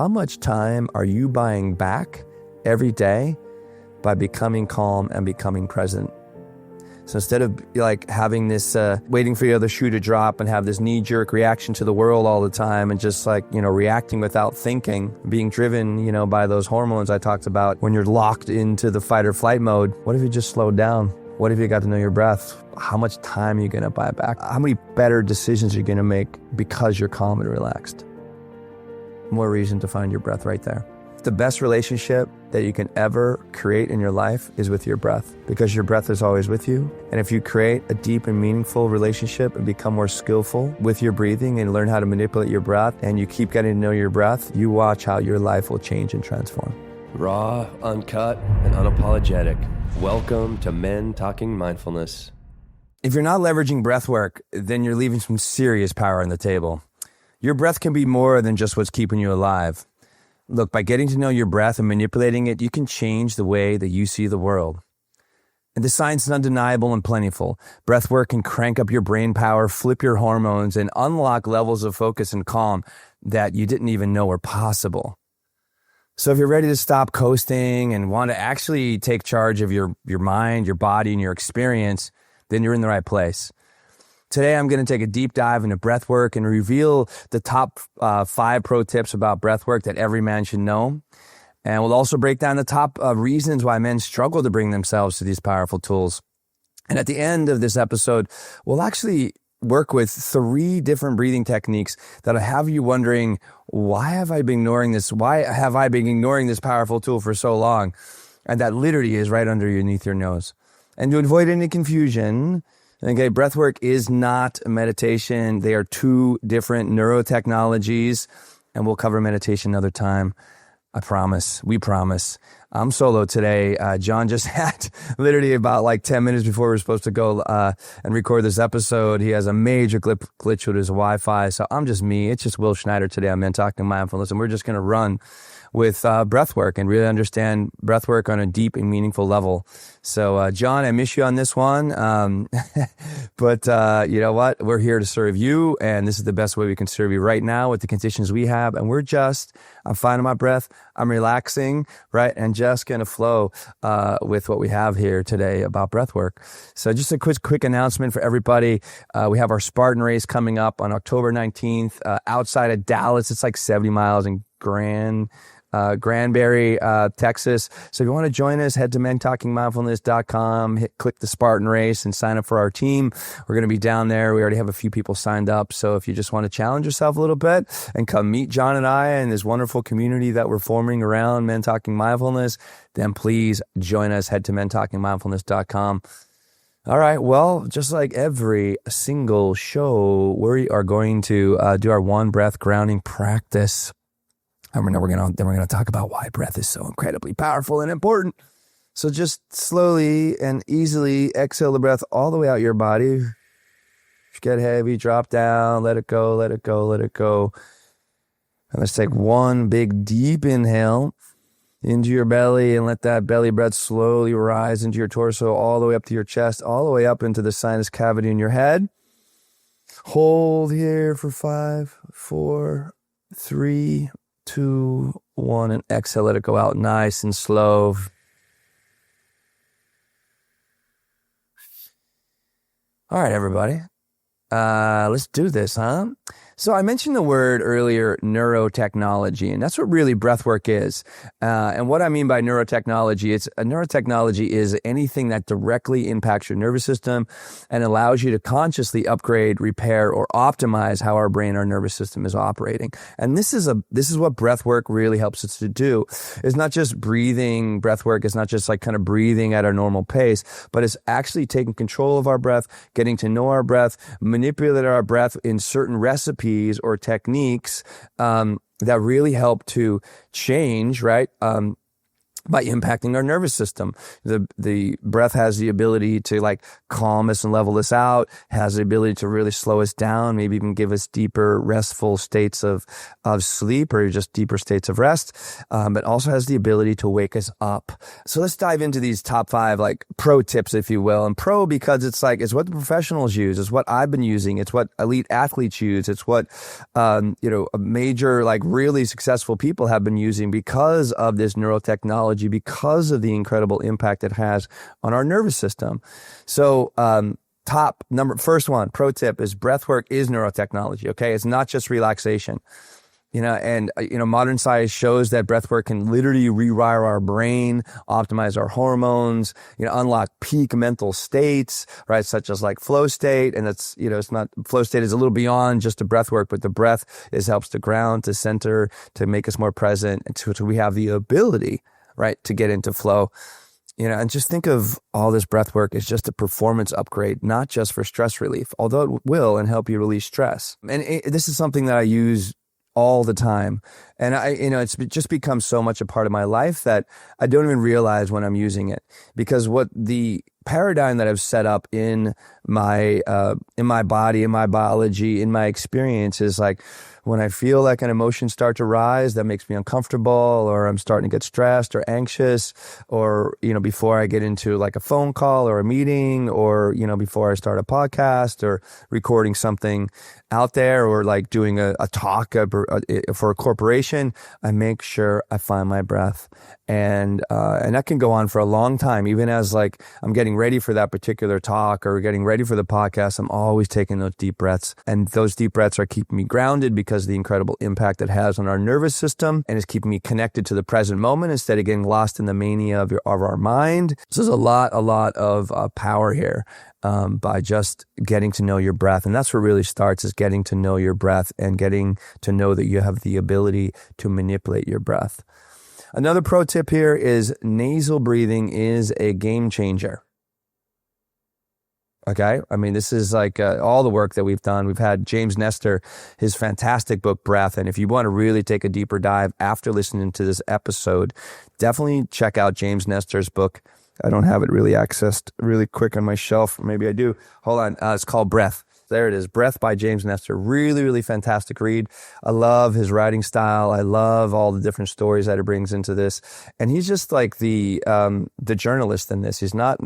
how much time are you buying back every day by becoming calm and becoming present? So instead of like having this, waiting for the other shoe to drop and have this knee-jerk reaction to the world all the time and just like, reacting without thinking, being driven, by those hormones I talked about when you're locked into the fight or flight mode, what if you just slowed down? What if you got to know your breath? How much time are you going to buy back? How many better decisions are you going to make because you're calm and relaxed? More reason to find your breath right there. The best relationship that you can ever create in your life is with your breath, because your breath is always with you. And if you create a deep and meaningful relationship and become more skillful with your breathing and learn how to manipulate your breath, and you keep getting to know your breath, you watch how your life will change and transform. Raw, uncut, and unapologetic. Welcome to Men Talking Mindfulness. If you're not leveraging breath work, then you're leaving some serious power on the table. Your breath can be more than just what's keeping you alive. Look, by getting to know your breath and manipulating it, you can change the way that you see the world. And the science is undeniable and plentiful. Breath work can crank up your brain power, flip your hormones, and unlock levels of focus and calm that you didn't even know were possible. So if you're ready to stop coasting and want to actually take charge of your mind, your body, and your experience, then you're in the right place. Today, I'm going to take a deep dive into breathwork and reveal the top 5 pro tips about breathwork that every man should know. And we'll also break down the top reasons why men struggle to bring themselves to these powerful tools. And at the end of this episode, we'll actually work with 3 different breathing techniques that'll have you wondering, why have I been ignoring this? Why have I been ignoring this powerful tool for so long? And that literally is right underneath your nose. And to avoid any confusion, okay, breathwork is not meditation. They are 2 different neurotechnologies, and we'll cover meditation another time. I promise. We promise. I'm solo today. John just had literally about like 10 minutes before we were supposed to go and record this episode. He has a major glitch with his Wi-Fi, so I'm just me. It's just Will Schneider today. I'm Men Talking Mindfulness, and we're just going to run with breathwork and really understand breathwork on a deep and meaningful level. So, John, I miss you on this one. But you know what? We're here to serve you, and this is the best way we can serve you right now with the conditions we have. And I'm finding my breath. I'm relaxing, right? And just going to flow with what we have here today about breathwork. So just a quick announcement for everybody. We have our Spartan race coming up on October 19th outside of Dallas. It's like 70 miles in Granbury, Texas. So if you want to join us, head to mentalkingmindfulness.com, click the Spartan race and sign up for our team. We're going to be down there. We already have a few people signed up. So if you just want to challenge yourself a little bit and come meet John and I and this wonderful community that we're forming around Men Talking Mindfulness, then please join us. Head to mentalkingmindfulness.com. All right. Well, just like every single show, we are going to do our 1 breath grounding practice. And we're going to talk about why breath is so incredibly powerful and important. So just slowly and easily exhale the breath all the way out your body. Get heavy, drop down, let it go, let it go, let it go. And let's take 1 big deep inhale into your belly and let that belly breath slowly rise into your torso all the way up to your chest, all the way up into the sinus cavity in your head. Hold here for 5, 4, 3, 2, 1, and exhale. Let it go out nice and slow. All right, everybody. Let's do this, huh? So I mentioned the word earlier, neurotechnology, and that's what really breathwork is. And what I mean by neurotechnology is anything that directly impacts your nervous system and allows you to consciously upgrade, repair, or optimize how our brain, our nervous system is operating. And this is what breathwork really helps us to do. It's not just breathing breathwork. It's not just like kind of breathing at our normal pace, but it's actually taking control of our breath, getting to know our breath, manipulate our breath in certain recipes or techniques that really help to change, right? by impacting our nervous system. The breath has the ability to like calm us and level us out, has the ability to really slow us down, maybe even give us deeper restful states of sleep or just deeper states of rest, but also has the ability to wake us up. So let's dive into these top 5 like pro tips, if you will. And pro because it's what the professionals use, it's what I've been using, it's what elite athletes use, it's what major like really successful people have been using because of this neurotechnology, because of the incredible impact it has on our nervous system. So, first one, pro tip is breathwork is neurotechnology. Okay. It's not just relaxation, and modern science shows that breathwork can literally rewire our brain, optimize our hormones, unlock peak mental states, right? Such as like flow state. And that's, it's not, flow state is a little beyond just a breathwork, but the breath helps to ground, to center, to make us more present. And so we have the ability, right, to get into flow. And just think of all this breath work as just a performance upgrade, not just for stress relief, although it will and help you release stress. And this is something that I use all the time. And it's just become so much a part of my life that I don't even realize when I'm using it, because what the paradigm that I've set up in my body, in my biology, in my experience is like, when I feel like an emotion start to rise that makes me uncomfortable, or I'm starting to get stressed or anxious, or, before I get into like a phone call or a meeting, or, before I start a podcast or recording something out there, or like doing a talk for a corporation, I make sure I find my breath. And that can go on for a long time. Even as like I'm getting ready for that particular talk or getting ready for the podcast, I'm always taking those deep breaths. And those deep breaths are keeping me grounded because of the incredible impact it has on our nervous system, and is keeping me connected to the present moment instead of getting lost in the mania of our mind. So there's a lot of power here by just getting to know your breath. And that's where it really starts, is getting to know your breath and getting to know that you have the ability to manipulate your breath. Another pro tip here is nasal breathing is a game changer. Okay. I mean, this is like all the work that we've done. We've had James Nestor, his fantastic book, Breath. And if you want to really take a deeper dive after listening to this episode, definitely check out James Nestor's book. I don't have it really accessed really quick on my shelf. Maybe I do. Hold on. It's called Breath. There it is. Breath by James Nestor. Really, really fantastic read. I love his writing style. I love all the different stories that he brings into this. And he's just like the journalist in this. He's not,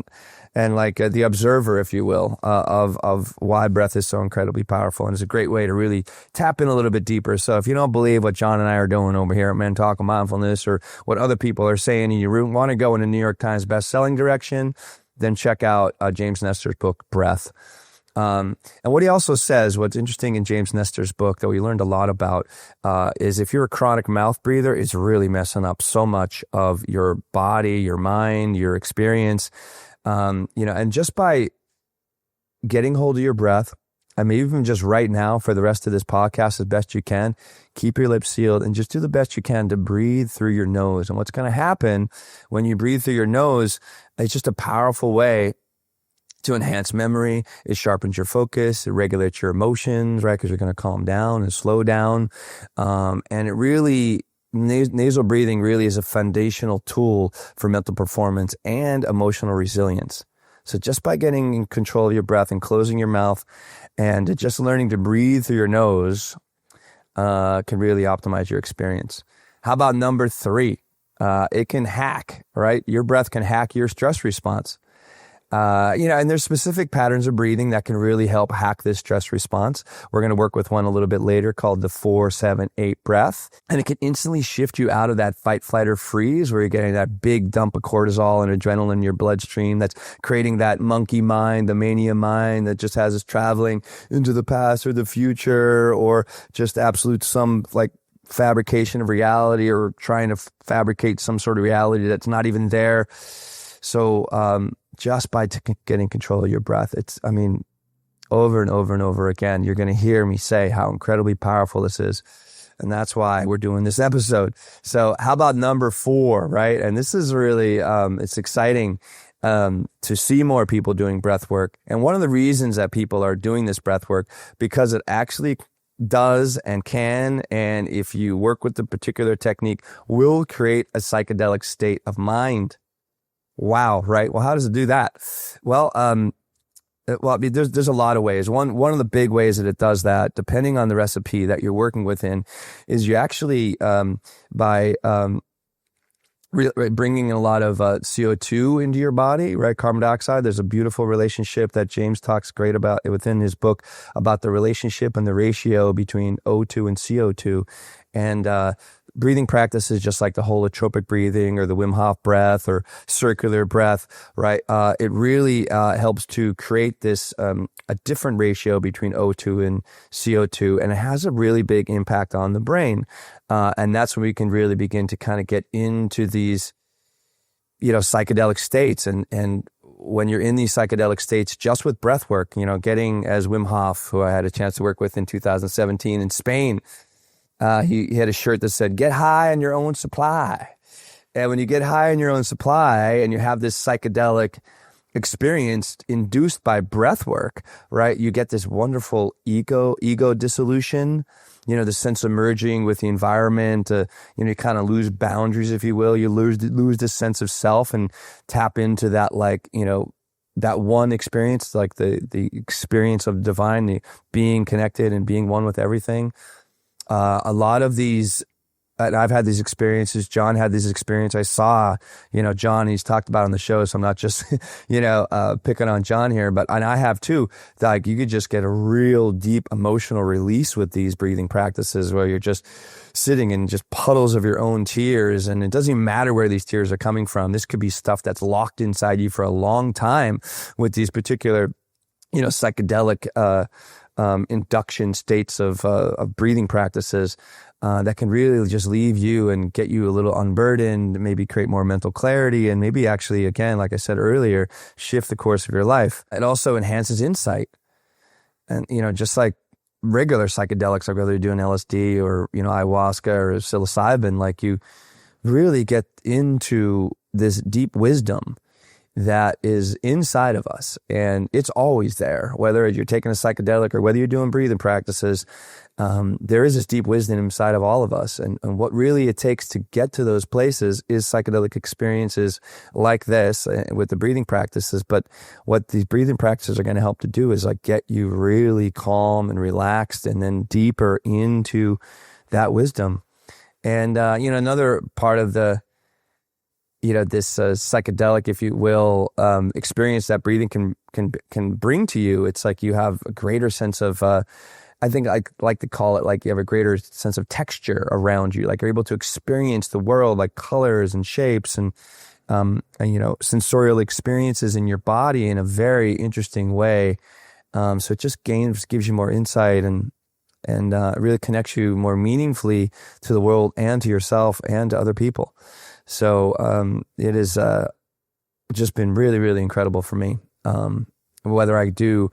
and like the observer, if you will, of why breath is so incredibly powerful. And it's a great way to really tap in a little bit deeper. So if you don't believe what John and I are doing over here at Men Talking Mindfulness, or what other people are saying, and you want to go in a New York Times best-selling direction, then check out James Nestor's book, Breath. And what he also says, what's interesting in James Nestor's book that we learned a lot about, is if you're a chronic mouth breather, it's really messing up so much of your body, your mind, your experience. And just by getting hold of your breath, I mean, even just right now for the rest of this podcast, as best you can, keep your lips sealed and just do the best you can to breathe through your nose. And what's going to happen when you breathe through your nose, it's just a powerful way to enhance memory. It sharpens your focus. It regulates your emotions, right? Because you're going to calm down and slow down. And it really, nasal breathing really is a foundational tool for mental performance and emotional resilience. So just by getting in control of your breath and closing your mouth and just learning to breathe through your nose can really optimize your experience. How about number 3? It can hack, right? Your breath can hack your stress response. And there's specific patterns of breathing that can really help hack this stress response. We're going to work with one a little bit later called the 4-7-8 breath. And it can instantly shift you out of that fight, flight, or freeze where you're getting that big dump of cortisol and adrenaline in your bloodstream that's creating that monkey mind, the mania mind that just has us traveling into the past or the future, or just absolute some like fabrication of reality, or trying to fabricate some sort of reality that's not even there. So, just by getting control of your breath, over and over and over again, you're going to hear me say how incredibly powerful this is. And that's why we're doing this episode. So how about number 4, right? And this is really, it's exciting to see more people doing breath work. And one of the reasons that people are doing this breath work, because it actually does and can, and if you work with the particular technique, will create a psychedelic state of mind. Wow, right? Well, how does it do that? Well, there's a lot of ways. One of the big ways that it does that, depending on the recipe that you're working within, is you actually by bringing a lot of CO2 into your body, right? Carbon dioxide. There's a beautiful relationship that James talks great about within his book about the relationship and the ratio between O2 and CO2. And breathing practices, just like the holotropic breathing or the Wim Hof breath or circular breath, right? It really helps to create this a different ratio between O2 and CO2, and it has a really big impact on the brain. And that's when we can really begin to kind of get into these, psychedelic states. And when you're in these psychedelic states, just with breath work, getting, as Wim Hof, who I had a chance to work with in 2017 in Spain, he had a shirt that said, "Get high on your own supply." And when you get high on your own supply and you have this psychedelic experience induced by breath work, right? You get this wonderful ego dissolution, the sense of merging with the environment. You kind of lose boundaries, if you will. You lose this sense of self and tap into that, that one experience, like the experience of divine, the being connected and being one with everything. A lot of these, and I've had these experiences. John had these experiences. I saw, John, he's talked about on the show, so I'm not just, picking on John here, and I have too. Like, you could just get a real deep emotional release with these breathing practices where you're just sitting in just puddles of your own tears, and it doesn't even matter where these tears are coming from. This could be stuff that's locked inside you for a long time with these particular, psychedelic, induction states of breathing practices that can really just leave you and get you a little unburdened, maybe create more mental clarity, and maybe actually, again, like I said earlier, shift the course of your life. It also enhances insight. And, just like regular psychedelics, like whether you're doing LSD or, ayahuasca or psilocybin, like you really get into this deep wisdom that is inside of us, and it's always there. Whether you're taking a psychedelic or whether you're doing breathing practices, there is this deep wisdom inside of all of us. And what really it takes to get to those places is psychedelic experiences like this with the breathing practices. But what these breathing practices are going to help to do is get you really calm and relaxed, and then deeper into that wisdom. And another part of the this psychedelic, if you will, experience that breathing can bring to you. It's like you have a greater sense of, I think I like to call it, like you have a greater sense of texture around you. Like you're able to experience the world, like colors and shapes and sensorial experiences in your body in a very interesting way. So it just gives you more insight and really connects you more meaningfully to the world and to yourself and to other people. So it has just been really, really incredible for me. Whether I do,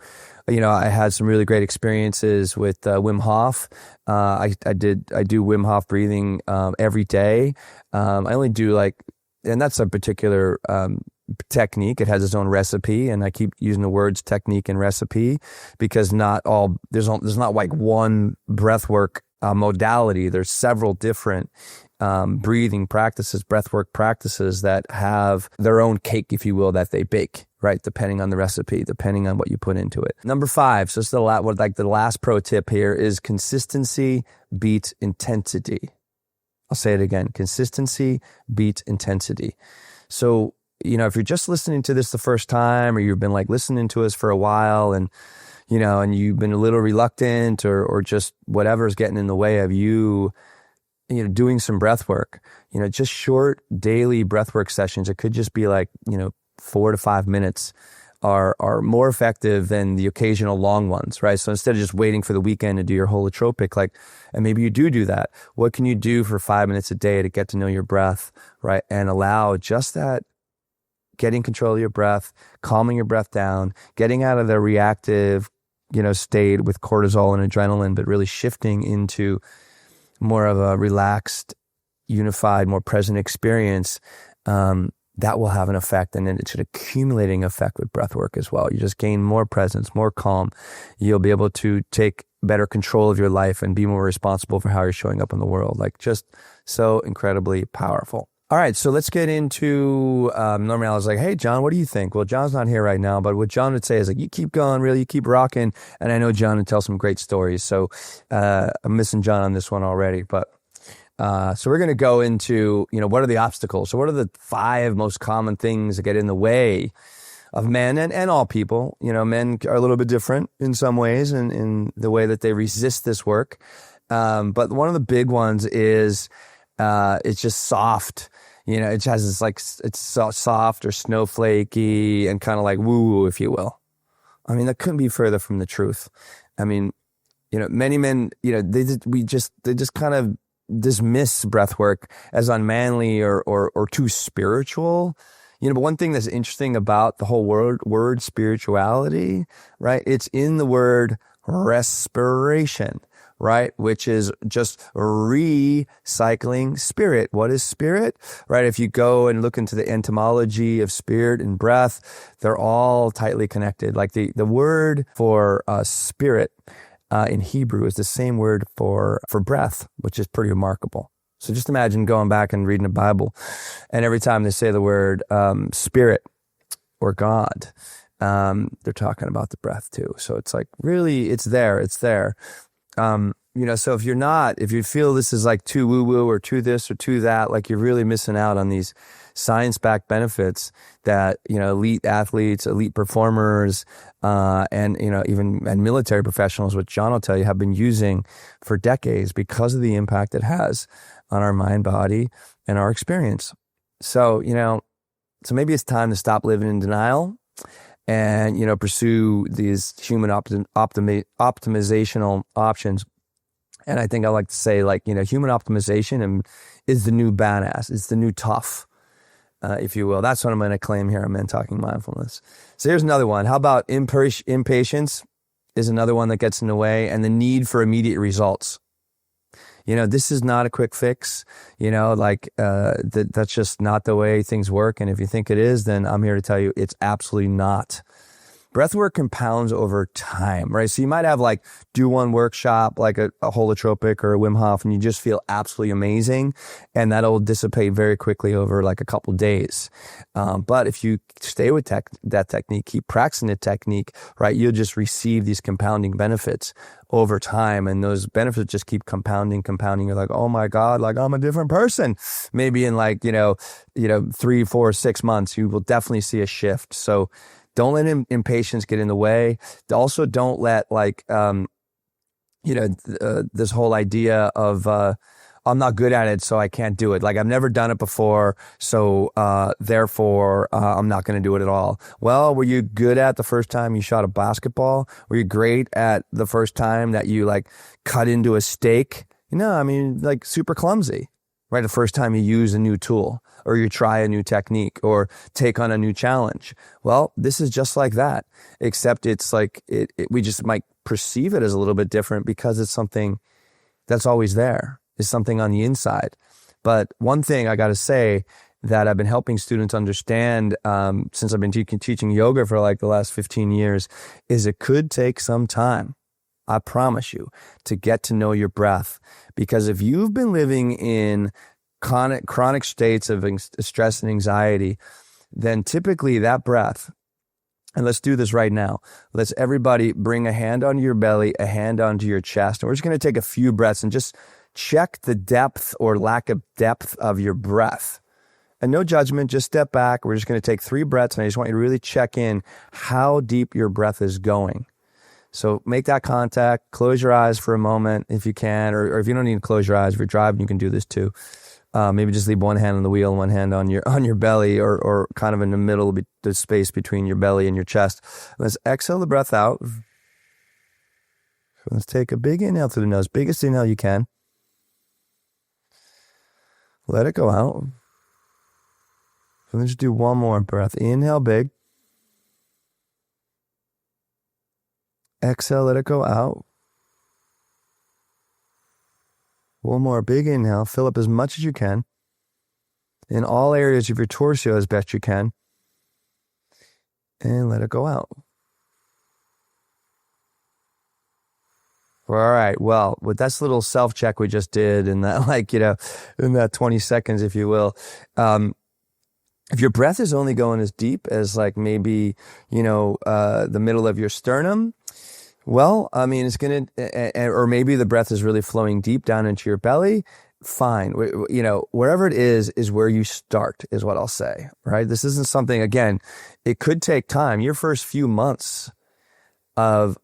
I had some really great experiences with Wim Hof. I do Wim Hof breathing every day. I only do and that's a particular technique. It has its own recipe, and I keep using the words technique and recipe because there's not like one breathwork modality. There's several different breathing practices, breathwork practices that have their own cake, if you will, that they bake, right? Depending on the recipe, depending on what you put into it. Number 5, so it's the last pro tip here is consistency beats intensity. I'll say it again, consistency beats intensity. So, if you're just listening to this the first time, or you've been listening to us for a while and you've been a little reluctant or just whatever's getting in the way of you, doing some breath work, just short daily breath work sessions. It could just be 4 to 5 minutes are more effective than the occasional long ones, right? So instead of just waiting for the weekend to do your holotropic, and maybe you do that, what can you do for 5 minutes a day to get to know your breath, right? And allow just that, getting control of your breath, calming your breath down, getting out of the reactive, state with cortisol and adrenaline, but really shifting into more of a relaxed, unified, more present experience, that will have an effect. And then it's an accumulating effect with breath work as well. You just gain more presence, more calm. You'll be able to take better control of your life and be more responsible for how you're showing up in the world. Like, just so incredibly powerful. All right, so let's get into, normally I was like, hey, John, what do you think? Well, John's not here right now, but what John would say is like, you keep going, really, you keep rocking. And I know John would tell some great stories. So I'm missing John on this one already. But so we're going to go into, what are the obstacles? So what are the 5 most common things that get in the way of men and all people? Men are a little bit different in some ways in the way that they resist this work. But one of the big ones is it's just soft. It has this it's soft or snowflakey and kind of like woo-woo, if you will. I mean, that couldn't be further from the truth. I mean, many men, they just kind of dismiss breath work as unmanly or too spiritual. But one thing that's interesting about the whole word spirituality, right? It's in the word respiration, right? Which is just recycling spirit. What is spirit? Right? If you go and look into the etymology of spirit and breath, they're all tightly connected. Like the word for spirit in Hebrew is the same word for breath, which is pretty remarkable. So just imagine going back and reading the Bible, and every time they say the word spirit or God, they're talking about the breath too. So it's like, really, it's there. So if you feel this is like too woo-woo or too this or too that, like you're really missing out on these science-backed benefits that, elite athletes, elite performers, and military professionals, which John will tell you, have been using for decades because of the impact it has on our mind, body, and our experience. So, so maybe it's time to stop living in denial and, pursue these human optimizational options. And I think I like to say, human optimization is the new badass. It's the new tough, if you will. That's what I'm going to claim here on Men Talking Mindfulness. So here's another one. How about impatience is another one that gets in the way, and the need for immediate results. This is not a quick fix. That's just not the way things work. And if you think it is, then I'm here to tell you it's absolutely not. Breathwork compounds over time, right? So you might have do one workshop, like a holotropic or a Wim Hof, and you just feel absolutely amazing. And that'll dissipate very quickly over a couple days. But if you stay with that technique, keep practicing the technique, right, you'll just receive these compounding benefits over time. And those benefits just keep compounding. You're like, oh my God, I'm a different person. Maybe in 3, 4, 6 months, you will definitely see a shift. So don't let impatience get in the way. Also, don't let this whole idea of I'm not good at it, so I can't do it. I've never done it before, so therefore I'm not going to do it at all. Well, were you good at the first time you shot a basketball? Were you great at the first time that you cut into a steak? Super clumsy. Right, the first time you use a new tool or you try a new technique or take on a new challenge. Well, this is just like that, except it's we just might perceive it as a little bit different because it's something that's always there. It's something on the inside. But one thing I got to say that I've been helping students understand since I've been teaching yoga for the last 15 years is it could take some time. I promise you, to get to know your breath. Because if you've been living in chronic states of stress and anxiety, then typically that breath, and let's do this right now. Let's everybody bring a hand onto your belly, a hand onto your chest. And we're just going to take a few breaths and just check the depth or lack of depth of your breath. And no judgment, just step back. We're just going to take 3 breaths, and I just want you to really check in how deep your breath is going. So make that contact, close your eyes for a moment if you can, or if you don't need to close your eyes, if you're driving, you can do this too. Maybe just leave one hand on the wheel and one hand on your belly or kind of in the middle, the space between your belly and your chest. Let's exhale the breath out. Let's take a big inhale through the nose, biggest inhale you can. Let it go out. So let's do one more breath. Inhale big. Exhale, let it go out. One more big inhale. Fill up as much as you can in all areas of your torso as best you can. And let it go out. All right. Well, with that little self check we just did, and that, like, in that 20 seconds, if you will, if your breath is only going as deep as like maybe, the middle of your sternum, well, I mean, it's going to, or maybe the breath is really flowing deep down into your belly. Fine. Wherever it is where you start, is what I'll say, right? This isn't something, again, it could take time. Your first few months of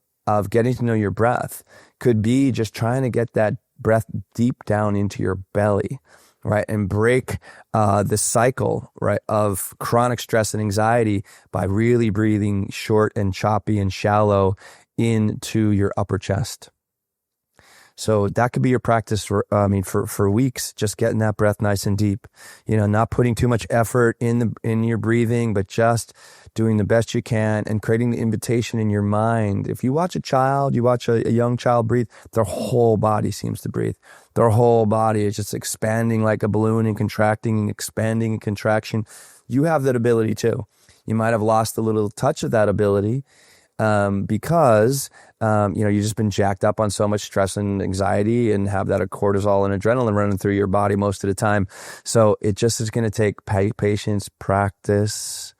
getting to know your breath could be just trying to get that breath deep down into your belly, right? And break the cycle, right, of chronic stress and anxiety by really breathing short and choppy and shallow into your upper chest. So that could be your practice for weeks, just getting that breath nice and deep, not putting too much effort in your breathing, but just doing the best you can and creating the invitation in your mind. If you watch a young child breathe, their whole body seems to breathe. Their whole body is just expanding like a balloon and contracting and expanding and contraction. You have that ability too. You might have lost a little touch of that ability because you've just been jacked up on so much stress and anxiety and have that cortisol and adrenaline running through your body most of the time. So it just is going to take patience, practice,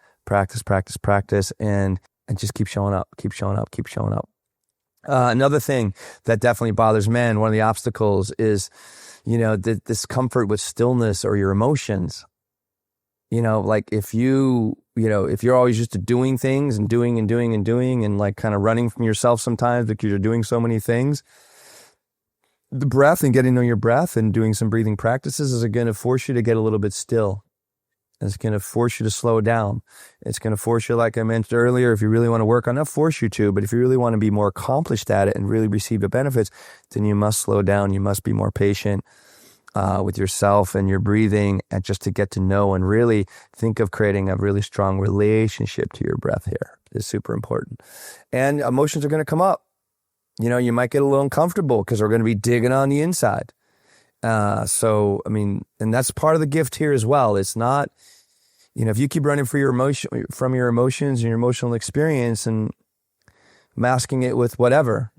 and just keep showing up. Another thing that definitely bothers men, one of the obstacles is, the discomfort with stillness or your emotions. Like if you're always used to doing things and doing and like kind of running from yourself sometimes because you're doing so many things, the breath and getting to know your breath and doing some breathing practices is going to force you to get a little bit still. It's going to force you to slow down. It's going to force you, like I mentioned earlier, if you really want to work on, not force you to, but if you really want to be more accomplished at it and really receive the benefits, then you must slow down. You must be more patient with yourself and your breathing, and just to get to know and really think of creating a really strong relationship to your breath here is super important. And emotions are going to come up. You might get a little uncomfortable because they're going to be digging on the inside. And that's part of the gift here as well. It's not, if you keep running from your emotions and your emotional experience and masking it with whatever,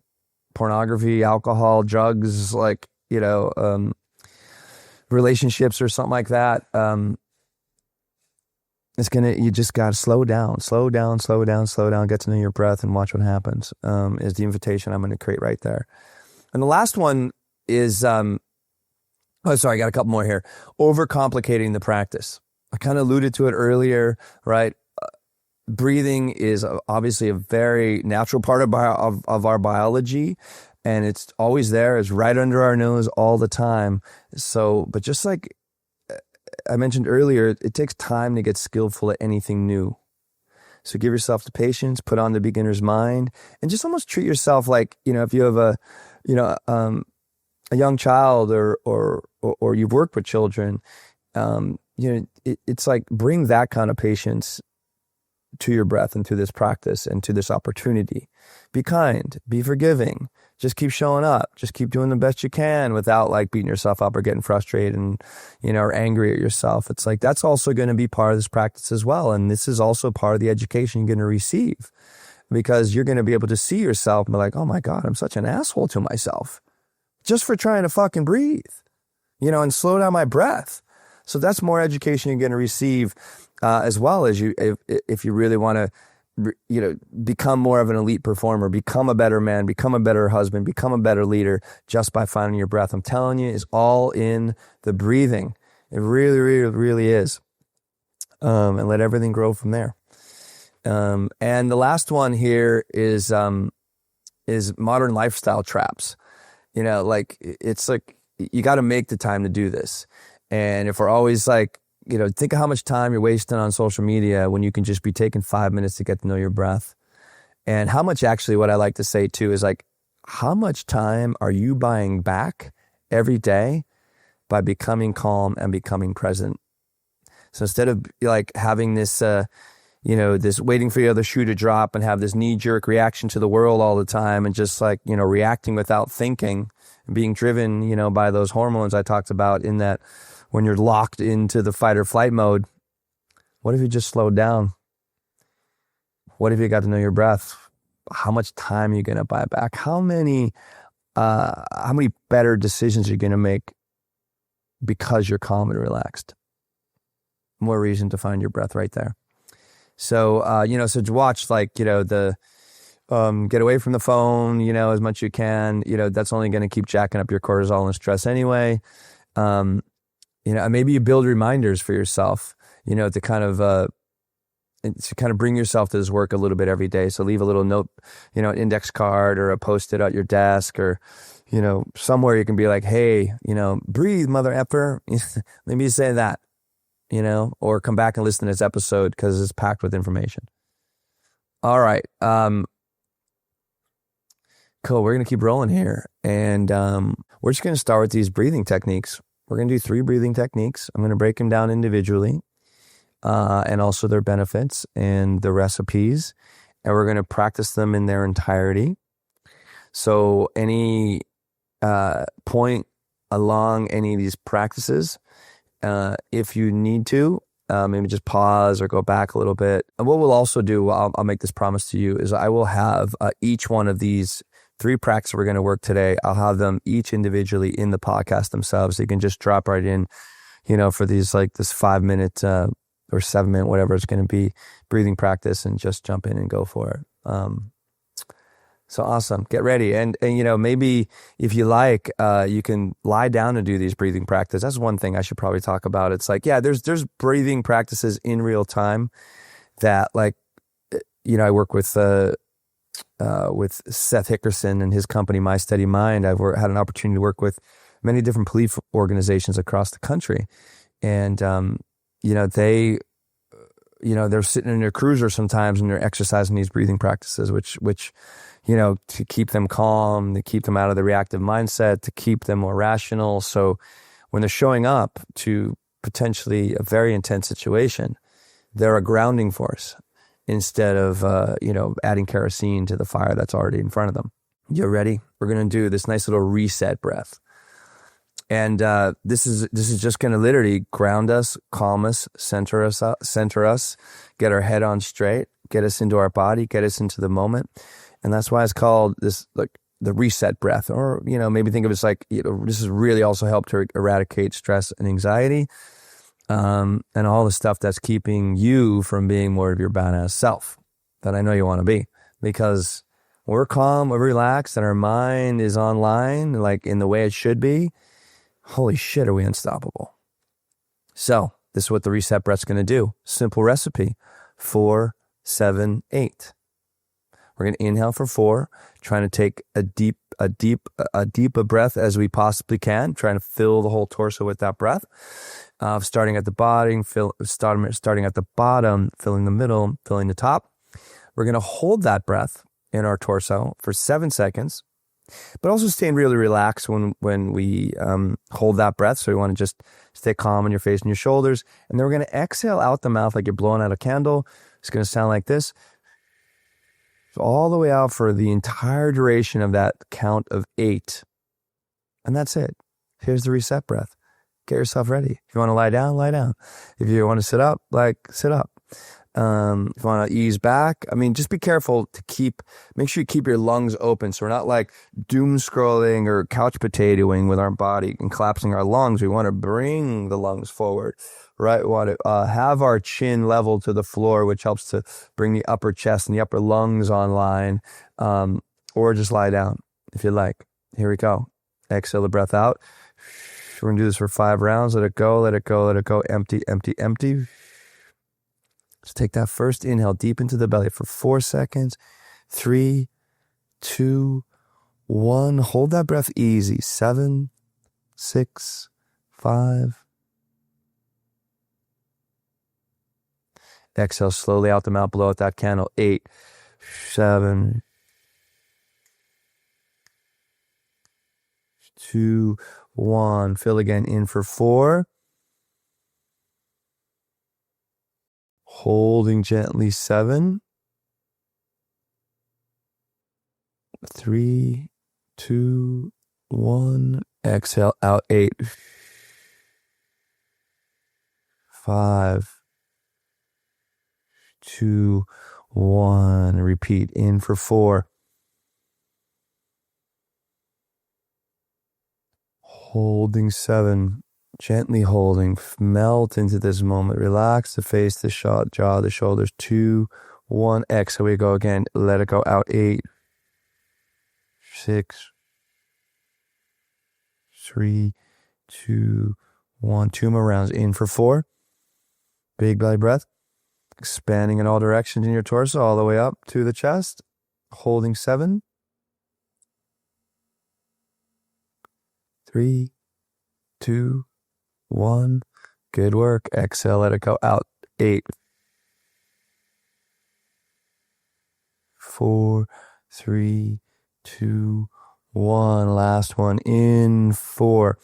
pornography, alcohol, drugs, relationships or something like that, you just got to slow down, get to know your breath and watch what happens, is the invitation I'm going to create right there. And the last one is, I got a couple more here. Overcomplicating the practice. I kind of alluded to it earlier, right? Breathing is obviously a very natural part of our biology, and it's always there. It's right under our nose all the time. So, but just like I mentioned earlier, it takes time to get skillful at anything new. So give yourself the patience, put on the beginner's mind, and just almost treat yourself like, if you have a young child or you've worked with children, it's like bring that kind of patience to your breath and to this practice and to this opportunity. Be kind, be forgiving, just keep showing up, just keep doing the best you can without like beating yourself up or getting frustrated and, or angry at yourself. It's like, that's also going to be part of this practice as well. And this is also part of the education you're going to receive, because you're going to be able to see yourself and be like, oh my God, I'm such an asshole to myself just for trying to fucking breathe, and slow down my breath. So that's more education you're going to receive, as well as if you really want to, become more of an elite performer, become a better man, become a better husband, become a better leader, just by finding your breath. I'm telling you, it's all in the breathing. It really, really, really is. And let everything grow from there. And the last one here is modern lifestyle traps. It's like, you got to make the time to do this. And if we're always like, think of how much time you're wasting on social media when you can just be taking 5 minutes to get to know your breath. And how much, actually, what I like to say too is like, how much time are you buying back every day by becoming calm and becoming present? So instead of like having this, this waiting for the other shoe to drop and have this knee-jerk reaction to the world all the time and just like, reacting without thinking and being driven, by those hormones I talked about, in that when you're locked into the fight or flight mode, what if you just slowed down? What if you got to know your breath? How much time are you going to buy back? How many how many better decisions you're going to make because you're calm and relaxed. More reason to find your breath right there. So, so to watch, like, the, get away from the phone, as much as you can, that's only going to keep jacking up your cortisol and stress anyway. Maybe you build reminders for yourself, to kind of bring yourself to this work a little bit every day. So leave a little note, an index card or a post-it at your desk, or, somewhere you can be like, hey, breathe, mother effer. Maybe you say that, or come back and listen to this episode because it's packed with information. All right. Cool. We're going to keep rolling here. And we're just going to start with these breathing techniques. We're going to do 3 breathing techniques. I'm going to break them down individually, and also their benefits and the recipes. And we're going to practice them in their entirety. So any point along any of these practices, if you need to, maybe just pause or go back a little bit. And what we'll also do, I'll make this promise to you, is I will have each one of these 3 practices we're going to work today, I'll have them each individually in the podcast themselves. So you can just drop right in, for these, like this 5-minute or 7-minute, whatever it's going to be, breathing practice, and just jump in and go for it. So awesome. Get ready. And maybe if you like, you can lie down and do these breathing practices. That's one thing I should probably talk about. It's like, yeah, there's breathing practices in real time that, like, I work with Seth Hickerson and his company, My Steady Mind. I've had an opportunity to work with many different police organizations across the country. And, they're sitting in their cruiser sometimes and they're exercising these breathing practices, which, to keep them calm, to keep them out of the reactive mindset, to keep them more rational. So when they're showing up to potentially a very intense situation, they're a grounding force instead of, adding kerosene to the fire that's already in front of them. You ready? We're going to do this nice little reset breath. And this is just going to literally ground us, calm us, center us, get our head on straight, get us into our body, get us into the moment. And that's why it's called this, like, the reset breath. Or, maybe think of it as like, this has really also helped to eradicate stress and anxiety, and all the stuff that's keeping you from being more of your badass self that I know you want to be. Because when we're calm, we're relaxed, and our mind is online, like in the way it should be, holy shit, are we unstoppable. So this is what the reset breath's going to do. Simple recipe: 4, 7, 8. We're going to inhale for 4, trying to take a deep breath as we possibly can, trying to fill the whole torso with that breath. Starting at the bottom, starting at the bottom, filling the middle, filling the top. We're going to hold that breath in our torso for 7 seconds, but also staying really relaxed when we hold that breath. So we want to just stay calm in your face and your shoulders. And then we're going to exhale out the mouth like you're blowing out a candle. It's going to sound like this, all the way out for the entire duration of that count of 8. And that's it. Here's the reset breath. Get yourself ready. If you want to lie down, lie down. If you want to sit up, sit up. If you want to ease back, just be careful to make sure you keep your lungs open. So we're not like doom scrolling or couch potatoing with our body and collapsing our lungs. We want to bring the lungs forward, right? We want to have our chin level to the floor, which helps to bring the upper chest and the upper lungs online. Or just lie down if you like. Here we go. Exhale the breath out. We're going to do this for 5 rounds. Let it go, let it go, let it go. Empty, empty, empty. Just take that first inhale deep into the belly for 4 seconds. 3, 2, 1. Hold that breath easy. 7, 6, 5. Exhale slowly out the mouth, blow out that candle. 8, 7, 2, 1. Fill again in for 4. Holding gently 7. 3, 2, 1. Exhale out 8. 5, 2, 1. Repeat in for 4. Holding 7. Gently holding. Melt into this moment. Relax the face, the jaw, the shoulders. 2, 1. Exhale. We go again. Let it go out. 8, 6, 3, 2, 1. 2 more rounds. In for 4. Big belly breath. Expanding in all directions in your torso, all the way up to the chest. Holding 7. 3, 2, 1. Good work. Exhale, let it go out. 8, 4, 3, 2, 1. Last one. In 4.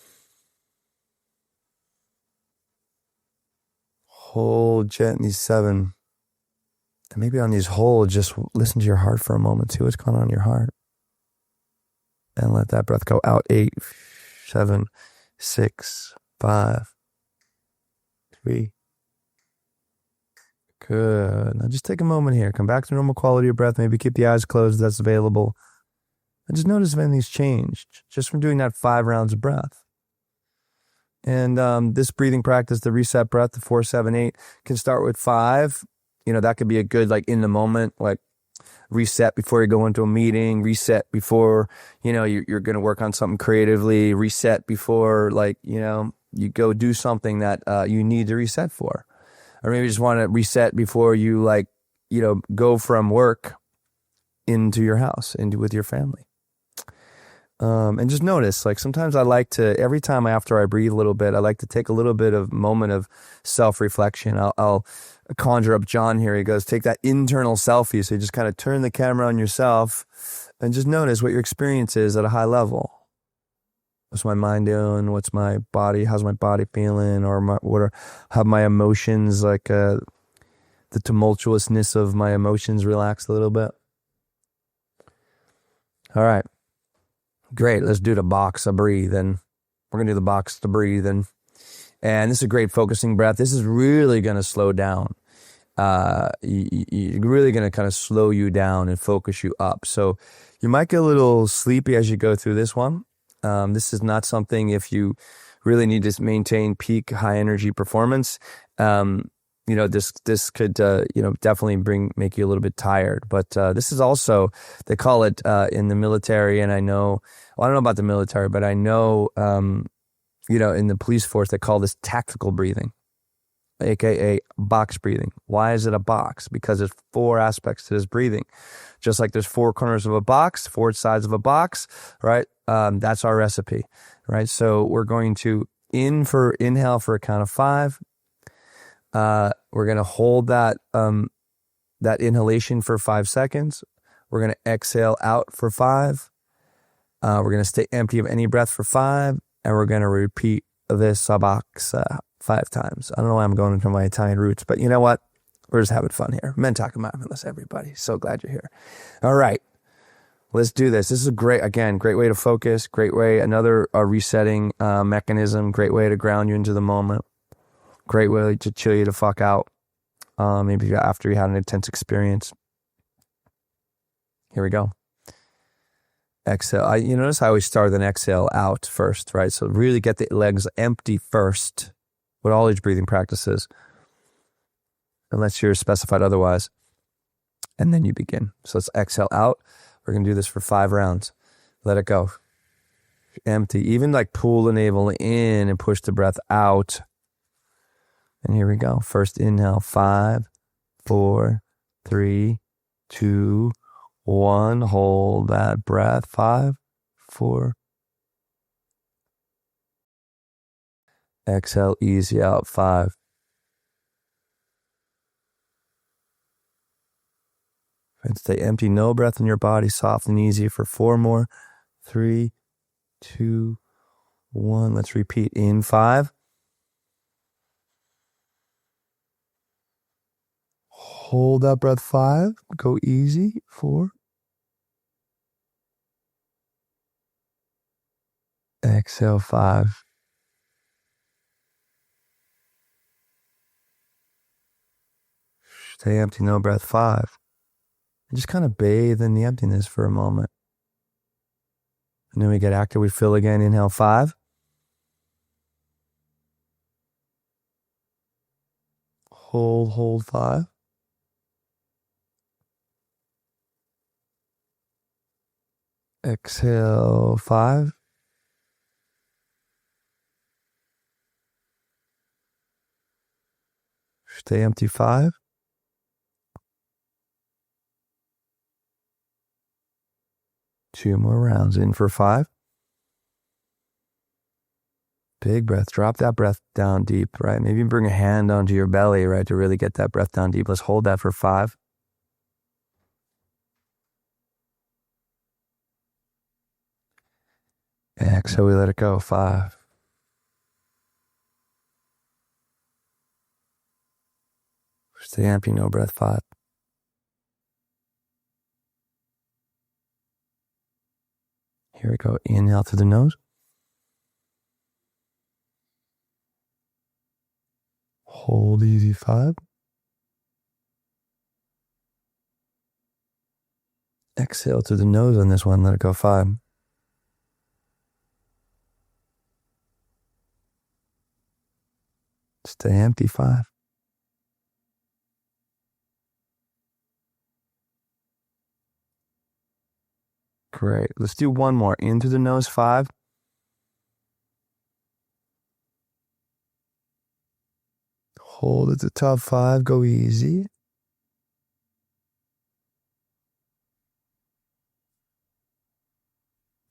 Hold gently. 7. And maybe on these holds, just listen to your heart for a moment. See what's going on in your heart. And let that breath go out. 8, 7, 6, 5, 3. Good. Now just take a moment here. Come back to normal quality of breath. Maybe keep the eyes closed if that's available. And just notice if anything's changed just from doing that 5 rounds of breath. And this breathing practice, the reset breath, the 4, 7, 8, can start with 5. That could be a good, like, in the moment, like, reset before you go into a meeting, reset before, you're going to work on something creatively, reset before, like, you go do something that you need to reset for. Or maybe you just want to reset before you, like, go from work into your house, with your family. And just notice, like, sometimes I like to, every time after I breathe a little bit, I like to take a little bit of moment of self-reflection. I'll conjure up John here. He goes, take that internal selfie. So you just kind of turn the camera on yourself and just notice what your experience is at a high level. What's my mind doing? What's my body? How's my body feeling? Or have my emotions, like the tumultuousness of my emotions relaxed a little bit? All right. Great. Let's do the box of breathing. We're going to do the box to breathe. And this is a great focusing breath. This is really going to slow down. You're really going to kind of slow you down and focus you up. So you might get a little sleepy as you go through this one. This is not something, if you really need to maintain peak high energy performance, this could, definitely make you a little bit tired. But this is also, they call it in the military, and I don't know about the military, but I know, in the police force, they call this tactical breathing, aka box breathing. Why is it a box? Because there's 4 aspects to this breathing. Just like there's 4 corners of a box, 4 sides of a box, right? That's our recipe, right? So we're going to inhale for a count of 5. We're going to hold that inhalation for 5 seconds. We're going to exhale out for 5. We're going to stay empty of any breath for 5. And we're going to repeat this box 5 times. I don't know why I'm going into my Italian roots, but you know what? We're just having fun here. Men talking mindfulness, everybody. So glad you're here. All right. Let's do this. This is great way to focus. Great way, another resetting mechanism. Great way to ground you into the moment. Great way to chill you the fuck out. Maybe after you had an intense experience. Here we go. Exhale. You notice I always start with an exhale out first, right? So really get the legs empty first with all these breathing practices, unless you're specified otherwise. And then you begin. So let's exhale out. We're going to do this for 5 rounds. Let it go. Empty. Even like pull the navel in and push the breath out. And here we go. First inhale, 5, 4, 3, 2, 1. Hold that breath. 5, 4. Exhale, easy out. 5. And stay empty. No breath in your body. Soft and easy for 4 more. 3, 2, 1. Let's repeat. In 5. Hold that breath. 5. Go easy. 4. Exhale. 5. Stay empty. No breath. 5. And just kind of bathe in the emptiness for a moment. And then we get active. We fill again. Inhale. 5. Hold 5. Exhale 5. Stay empty 5. Two more rounds. In for 5. Big breath. Drop that breath down deep, right? Maybe bring a hand onto your belly, right, to really get that breath down deep. Let's hold that for 5. Exhale, we let it go. 5. Stay empty, no breath. 5. Here we go. Inhale through the nose. Hold easy. 5. Exhale through the nose on this one. Let it go. 5. Stay empty. 5. Great. Let's do one more. In through the nose. 5. Hold at the top. 5. Go easy.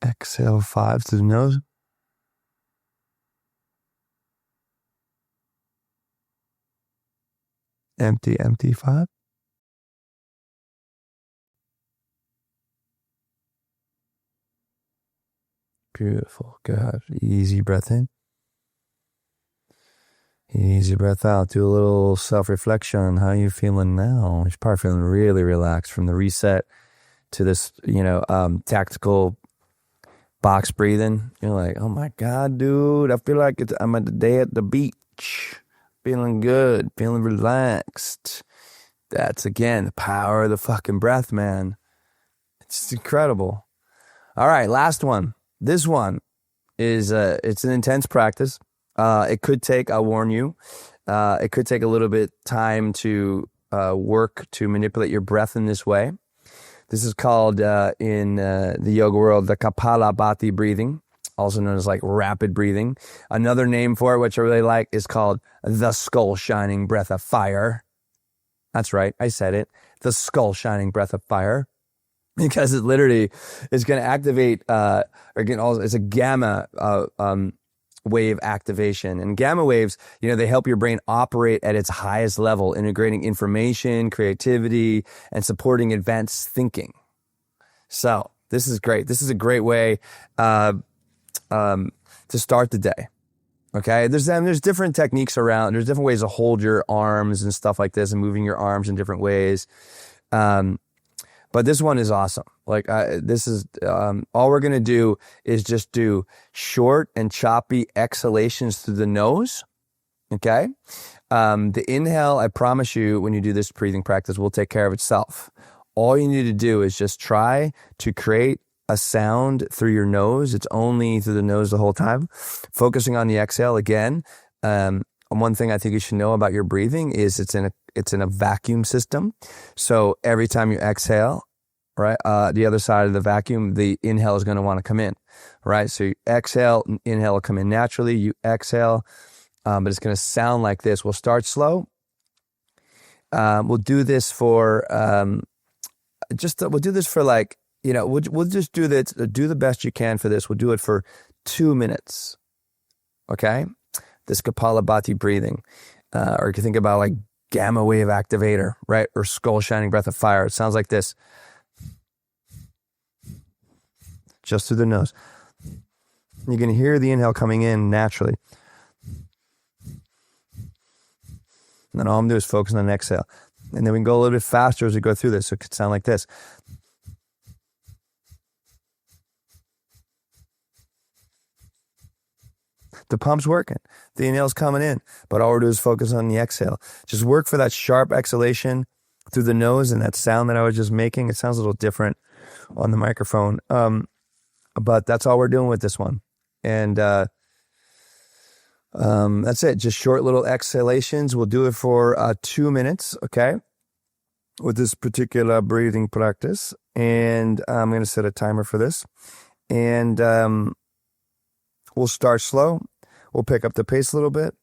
Exhale 5 through the nose. Empty, empty. 5. Beautiful. Good. Easy breath in. Easy breath out. Do a little self-reflection. How are you feeling now? You're probably feeling really relaxed from the reset to this, tactical box breathing. You're like, oh my God, dude, I feel like I'm at the day at the beach. Feeling good, feeling relaxed. That's, again, the power of the fucking breath, man. It's incredible. All right, last one. This one is, it's an intense practice. It could take, I'll warn you, it could take a little bit time to work to manipulate your breath in this way. This is called, in the yoga world, the Kapalabhati breathing, also known as like rapid breathing. Another name for it, which I really like, is called the skull shining breath of fire. That's right, I said it. The skull shining breath of fire. Because it literally is going to activate, it's a gamma wave activation. And gamma waves, they help your brain operate at its highest level, integrating information, creativity, and supporting advanced thinking. So this is great. This is a great way to start the day. Okay, there's different techniques around. There's different ways to hold your arms and stuff like this, and moving your arms in different ways. But this one is awesome. Like this is all we're gonna do is just do short and choppy exhalations through the nose. Okay, the inhale, I promise you, when you do this breathing practice, will take care of itself. All you need to do is just try to create a sound through your nose. It's only through the nose the whole time. Focusing on the exhale again. One thing I think you should know about your breathing is it's in a vacuum system. So every time you exhale, right, the other side of the vacuum, the inhale is going to want to come in, right? So you exhale, inhale will come in naturally. You exhale, but it's going to sound like this. We'll start slow. We'll do this for we'll do this for like, we'll just do this. Do the best you can for this. We'll do it for 2 minutes. Okay. This Kapalabhati breathing, or you can think about like gamma wave activator, right? Or skull shining breath of fire. It sounds like this. Just through the nose. You can hear the inhale coming in naturally. And then all I'm doing is focus on the exhale. And then we can go a little bit faster as we go through this. So it could sound like this. The pump's working. The inhale's coming in. But all we're doing is focus on the exhale. Just work for that sharp exhalation through the nose and that sound that I was just making. It sounds a little different on the microphone. But that's all we're doing with this one. And That's it. Just short little exhalations. We'll do it for 2 minutes, okay, with this particular breathing practice. And I'm going to set a timer for this. And we'll start slow. We'll pick up the pace a little bit.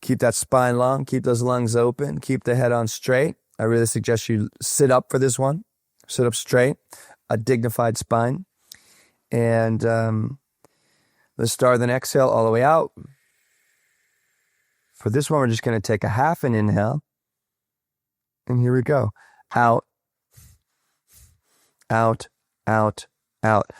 Keep that spine long. Keep those lungs open. Keep the head on straight. I really suggest you sit up for this one. Sit up straight, a dignified spine. And let's start with an exhale all the way out. For this one, we're just going to take a half an inhale. And here we go. Out, out, out, out.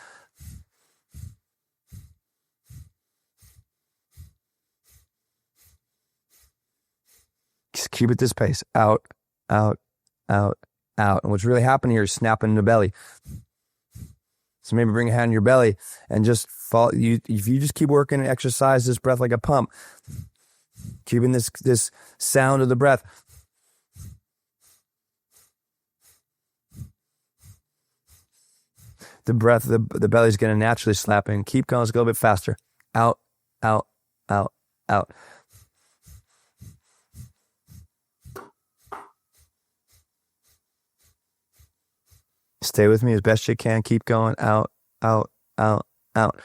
Just keep it this pace. Out, out, out, out. And what's really happening here is snapping the belly. So maybe bring a hand on your belly and just fall. If you just keep working and exercise this breath like a pump, keeping this sound of the breath. The breath, the belly's going to naturally slap in. Keep going. Let's go a bit faster. Out, out, out, out. Stay with me as best you can. Keep going. Out, out, out, out.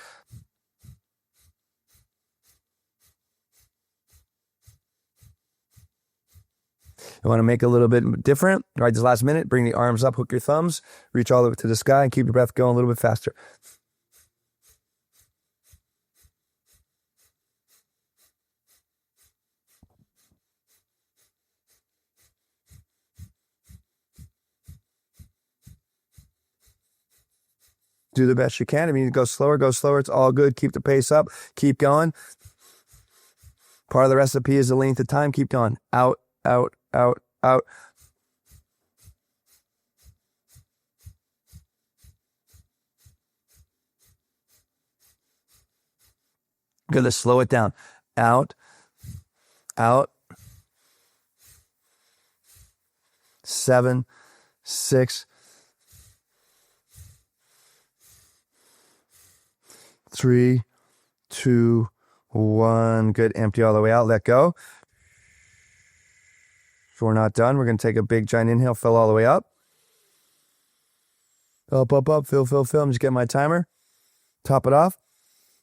You want to make it a little bit different? All right, this last minute, bring the arms up, hook your thumbs, reach all the way to the sky, and keep your breath going a little bit faster. Do the best you can. If you need to go slower, go slower. It's all good. Keep the pace up. Keep going. Part of the recipe is the length of time. Keep going. Out, out, out, out. Good. Let's slow it down. Out, out. 7, 6, 3, 2, 1. Good. Empty all the way out. Let go. If we're not done, we're going to take a big giant inhale. Fill all the way up. Up, up, up. Fill, fill, fill. I'm just getting my timer. Top it off.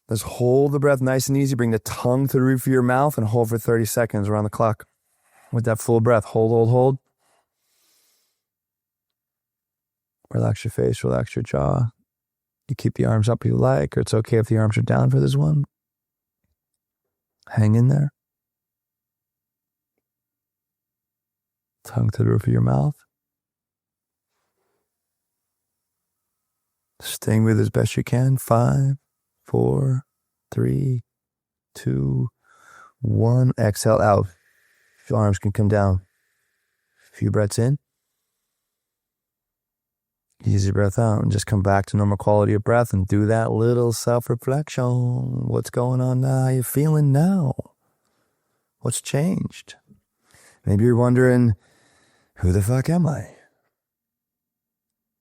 Let's hold the breath nice and easy. Bring the tongue to the roof of your mouth and hold for 30 seconds around the clock. With that full breath. Hold, hold, hold. Relax your face. Relax your jaw. You keep the arms up if you like, or it's okay if the arms are down for this one. Hang in there. Tongue to the roof of your mouth. Staying with as best you can. 5, 4, 3, 2, 1. Exhale out. Your arms can come down. A few breaths in. Easy breath out, and just come back to normal quality of breath and do that little self-reflection. What's going on now? How you feeling now? What's changed? Maybe you're wondering, who the fuck am I?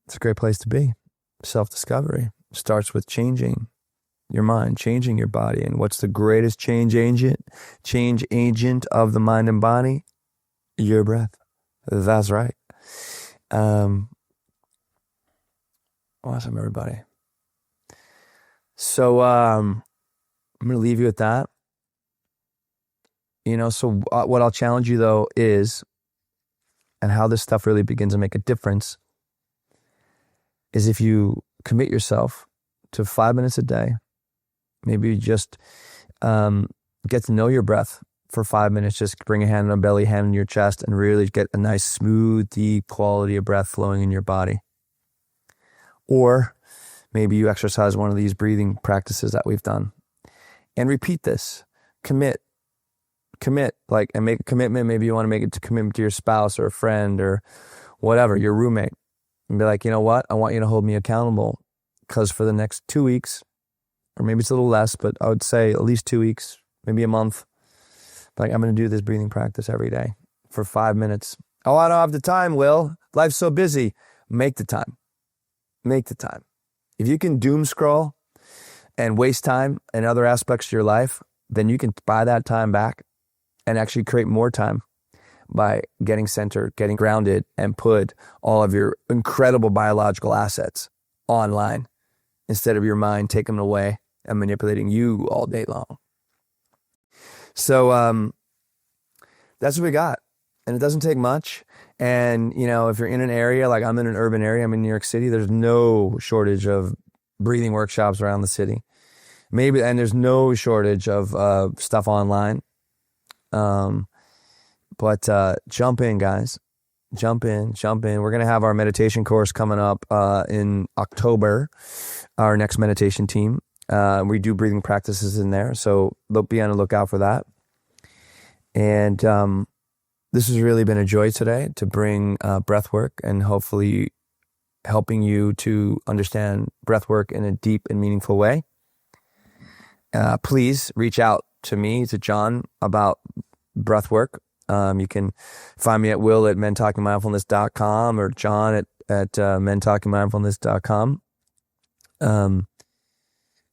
It's a great place to be. Self-discovery starts with changing your mind, changing your body. And what's the greatest change agent of the mind and body? Your breath. That's right. Awesome, everybody. So I'm going to leave you with that. So what I'll challenge you, though, is, and how this stuff really begins to make a difference, is if you commit yourself to 5 minutes a day, maybe just get to know your breath for 5 minutes. Just bring a hand on the belly, hand on your chest, and really get a nice, smooth, deep quality of breath flowing in your body. Or maybe you exercise one of these breathing practices that we've done and repeat this. Commit, and make a commitment. Maybe you want to make it to commitment to your spouse or a friend or whatever, your roommate, and be like, you know what? I want you to hold me accountable, because for the next 2 weeks, or maybe it's a little less, but I would say at least 2 weeks, maybe a month. Like, I'm going to do this breathing practice every day for 5 minutes. Oh, I don't have the time, Will. Life's so busy. Make the time. Make the time. If you can doom scroll and waste time in other aspects of your life, then you can buy that time back and actually create more time by getting centered, getting grounded, and put all of your incredible biological assets online instead of your mind taking them away and manipulating you all day long. So that's what we got. And it doesn't take much. And, if you're in an area, like I'm in an urban area, I'm in New York City, there's no shortage of breathing workshops around the city. And there's no shortage of stuff online. But jump in, guys. Jump in. We're going to have our meditation course coming up in October, our next meditation team. We do breathing practices in there, so be on the lookout for that. And this has really been a joy today to bring breathwork and hopefully helping you to understand breathwork in a deep and meaningful way. Please reach out to me, to John, about breathwork. You can find me at Will at mentalkingmindfulness.com or John at mentalkingmindfulness.com.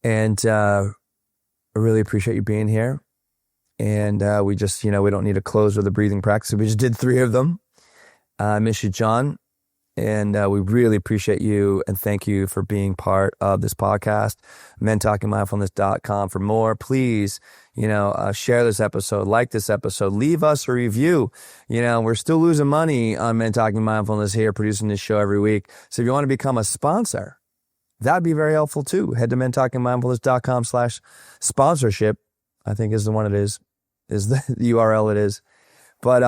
I really appreciate you being here. And we just, we don't need to close with a breathing practice. We just did 3 of them. I miss you, John. And we really appreciate you and thank you for being part of this podcast. mentalkingmindfulness.com for more. Please, share this episode, like this episode, leave us a review. We're still losing money on Men Talking Mindfulness here, producing this show every week. So if you want to become a sponsor, that'd be very helpful too. Head to mentalkingmindfulness.com/sponsorship, I think is the one it is the URL it is. But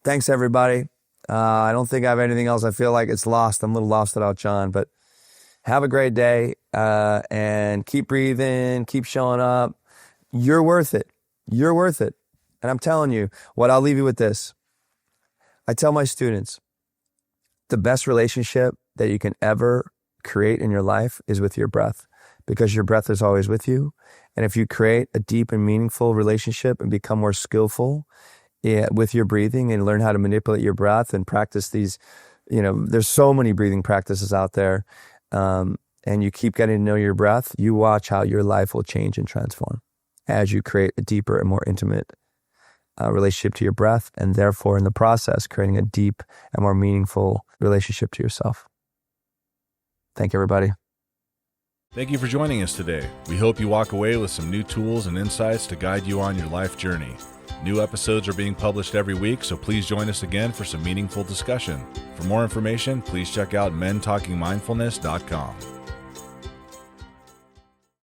thanks everybody. I don't think I have anything else. I feel like it's lost. I'm a little lost without John, but have a great day and keep breathing, keep showing up. You're worth it. You're worth it. And I'm telling you what, I'll leave you with this. I tell my students, the best relationship that you can ever create in your life is with your breath, because your breath is always with you. And if you create a deep and meaningful relationship and become more skillful with your breathing and learn how to manipulate your breath and practice these, there's so many breathing practices out there, and you keep getting to know your breath, you watch how your life will change and transform as you create a deeper and more intimate relationship to your breath, and therefore in the process creating a deep and more meaningful relationship to yourself. Thank you, everybody. Thank you for joining us today. We hope you walk away with some new tools and insights to guide you on your life journey. New episodes are being published every week, so please join us again for some meaningful discussion. For more information, please check out mentalkingmindfulness.com.